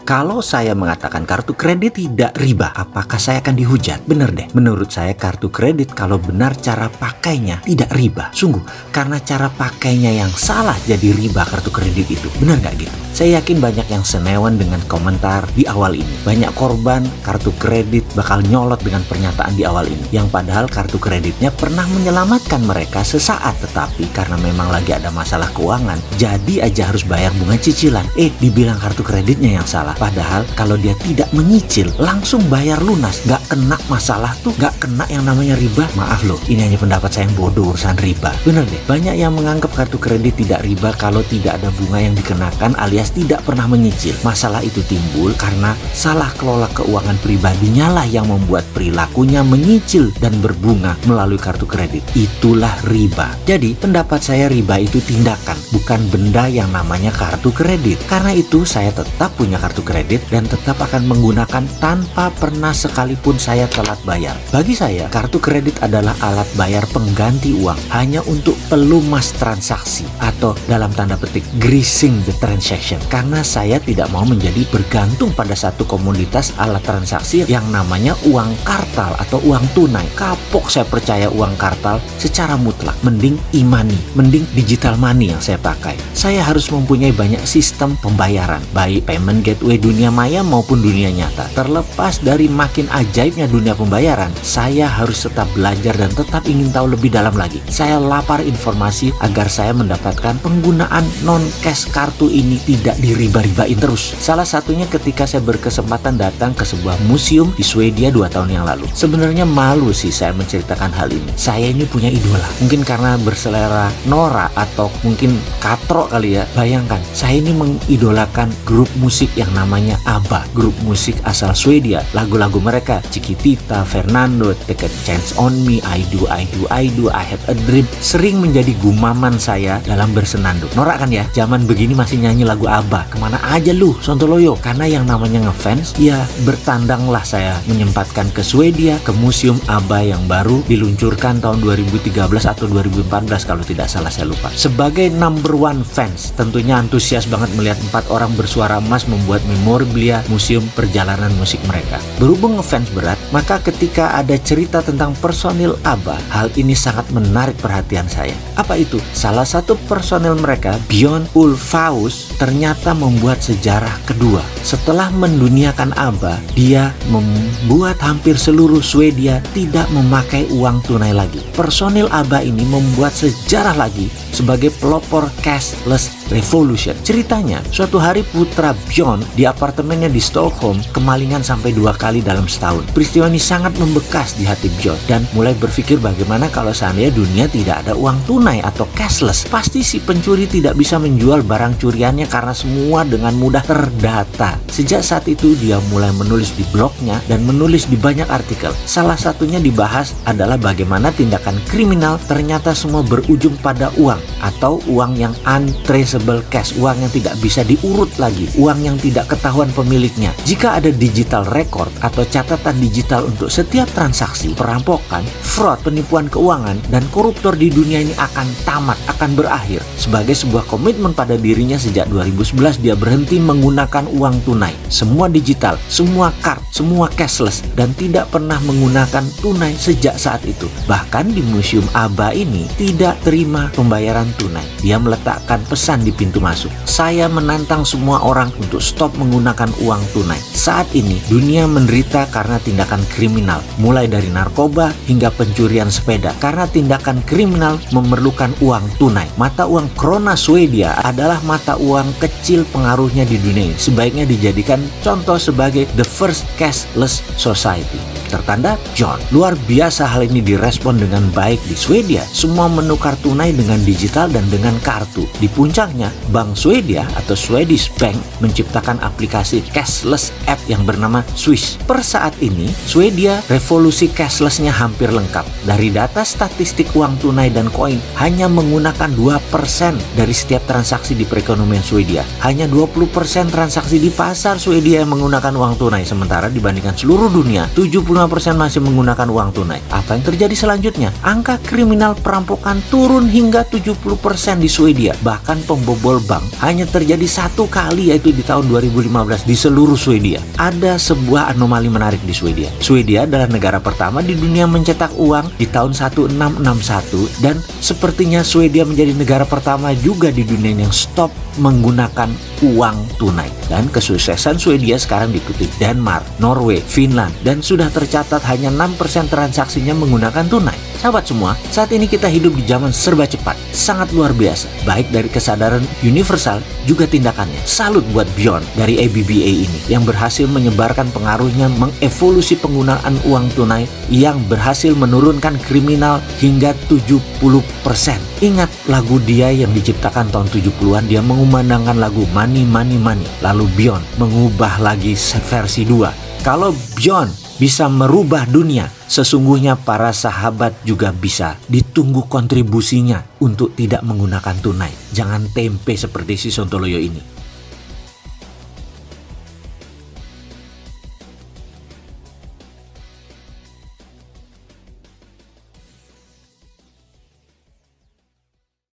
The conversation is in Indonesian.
Kalau saya mengatakan kartu kredit tidak riba, apakah saya akan dihujat? Bener deh, menurut saya kartu kredit kalau benar cara pakainya tidak riba. Sungguh, karena cara pakainya yang salah jadi riba kartu kredit itu. Bener gak gitu? Saya yakin banyak yang senewan dengan komentar di awal ini. Banyak korban kartu kredit bakal nyolot dengan pernyataan di awal ini. Yang padahal kartu kreditnya pernah menyelamatkan mereka sesaat, tetapi karena memang lagi ada masalah keuangan, jadi aja harus bayar bunga cicilan. Dibilang kartu kreditnya yang salah. Padahal kalau dia tidak menyicil, langsung bayar lunas, gak kena masalah tuh, gak kena yang namanya riba. Maaf loh, ini hanya pendapat saya yang bodoh urusan riba. Bener deh, banyak yang menganggap kartu kredit tidak riba kalau tidak ada bunga yang dikenakan alias tidak pernah menyicil. Masalah itu timbul karena salah kelola keuangan pribadinya lah yang membuat perilakunya menyicil dan berbunga melalui kartu kredit. Itulah riba. Jadi pendapat saya riba itu tindakan, bukan benda yang namanya kartu kredit. Karena itu saya tetap punya kartu kredit dan tetap akan menggunakan tanpa pernah sekalipun saya telat bayar. Bagi saya, kartu kredit adalah alat bayar pengganti uang hanya untuk pelumas transaksi atau dalam tanda petik greasing the transaction. Karena saya tidak mau menjadi bergantung pada satu komoditas alat transaksi yang namanya uang kartal atau uang tunai. Kapok saya percaya uang kartal secara mutlak. Mending e-money, mending digital money yang saya pakai. Saya harus mempunyai banyak sistem pembayaran, baik payment gateway dunia maya maupun dunia nyata. Terlepas dari makin ajaibnya dunia pembayaran, saya harus tetap belajar dan tetap ingin tahu lebih dalam lagi. Saya lapar informasi agar saya mendapatkan penggunaan non-cash kartu ini tidak diriba-ribain terus. Salah satunya ketika saya berkesempatan datang ke sebuah museum di Swedia 2 tahun yang lalu. Sebenarnya malu sih saya menceritakan hal ini. Saya ini punya idola. Mungkin karena berselera Nora atau mungkin katro kali ya. Bayangkan, saya ini mengidolakan grup musik yang namanya ABBA. Grup musik asal Swedia. Lagu-lagu mereka, Chiquitita, Fernando, Take a Chance on Me, I Do, I Have a Dream, sering menjadi gumaman saya dalam bersenandung. Nora kan ya, zaman begini masih nyanyi lagu ABBA. Kemana aja lu, Sontoloyo? Karena yang namanya ngefans, ya bertandanglah saya menyempatkan ke Swedia, ke museum ABBA yang baru diluncurkan tahun 2013 atau 2014 kalau tidak salah, saya lupa. Sebagai number one fans, tentunya antusias banget melihat 4 orang bersuara emas membuat memorabilia museum perjalanan musik mereka. Berhubung ngefans berat, maka ketika ada cerita tentang personil ABBA, hal ini sangat menarik perhatian saya. Apa itu? Salah satu personil mereka, Björn Ulvaeus, ternyata membuat sejarah kedua. Setelah menduniakan ABBA, dia membuat hampir seluruh Swedia tidak memakai uang tunai lagi. Personil ABBA ini membuat sejarah lagi sebagai pelopor cashless revolution. Ceritanya, suatu hari putra Björn di apartemennya di Stockholm kemalingan sampai 2 kali dalam setahun. Peristiwa ini sangat membekas di hati Björn dan mulai berpikir bagaimana kalau seandainya dunia tidak ada uang tunai atau cashless. Pasti si pencuri tidak bisa menjual barang curiannya karena semua dengan mudah terdata. Sejak saat itu dia mulai menulis di blognya dan menulis di banyak artikel. Salah satunya dibahas adalah bagaimana tindakan kriminal ternyata semua berujung pada uang atau uang yang untraceable cash, uang yang tidak bisa diurut lagi, uang yang tidak ketahuan pemiliknya. Jika ada digital record atau catatan digital untuk setiap transaksi, perampokan, fraud, penipuan keuangan, dan koruptor di dunia ini akan tamat, akan berakhir. Sebagai sebuah komitmen pada dirinya sejak 2011 dia berhenti menggunakan uang tunai. Semua digital, semua card, semua cashless, dan tidak pernah menggunakan tunai sejak saat itu. Bahkan di museum ABBA ini tidak terima pembayaran tunai. Dia meletakkan pesan di pintu masuk. Saya menantang semua orang untuk stop menggunakan uang tunai. Saat ini dunia menderita karena tindakan kriminal, mulai dari narkoba hingga pencurian sepeda. Karena tindakan kriminal memerlukan uang tunai. Mata uang krona Swedia adalah mata uang kecil pengaruhnya di dunia ini. Sebaiknya dijadikan contoh sebagai the first cashless society. Tertanda John. Luar biasa hal ini direspon dengan baik di Swedia. Semua menukar tunai dengan digital dan dengan kartu. Di puncaknya, Bank Swedia atau Swedish Bank menciptakan aplikasi cashless app app yang bernama Swish. Per saat ini, Swedia revolusi cashless-nya hampir lengkap. Dari data statistik uang tunai dan koin, hanya menggunakan 2% dari setiap transaksi di perekonomian Swedia. Hanya 20% transaksi di pasar Swedia yang menggunakan uang tunai. Sementara dibandingkan seluruh dunia, 75% masih menggunakan uang tunai. Apa yang terjadi selanjutnya? Angka kriminal perampokan turun hingga 70% di Swedia. Bahkan pembobol bank hanya terjadi satu kali, yaitu di tahun 2015 di seluruh Swedia. Ada sebuah anomali menarik di Swedia. Swedia adalah negara pertama di dunia mencetak uang di tahun 1661 dan sepertinya Swedia menjadi negara pertama juga di dunia yang stop menggunakan uang tunai. Dan kesuksesan Swedia sekarang diikuti Denmark, Norway, Finland, dan sudah tercatat hanya 6% transaksinya menggunakan tunai. Sahabat semua, saat ini kita hidup di zaman serba cepat, sangat luar biasa, baik dari kesadaran universal juga tindakannya. Salut buat Bjorn dari ABBA ini yang berhasil menyebarkan pengaruhnya, mengevolusi penggunaan uang tunai yang berhasil menurunkan kriminal hingga 70%. Ingat lagu dia yang diciptakan tahun 70-an, dia mengumandangkan lagu Money Money Money. Lalu Bjorn mengubah lagi versi 2. Kalau Bjorn bisa merubah dunia, sesungguhnya para sahabat juga bisa. Ditunggu kontribusinya untuk tidak menggunakan tunai. Jangan tempe seperti si Sontoloyo ini.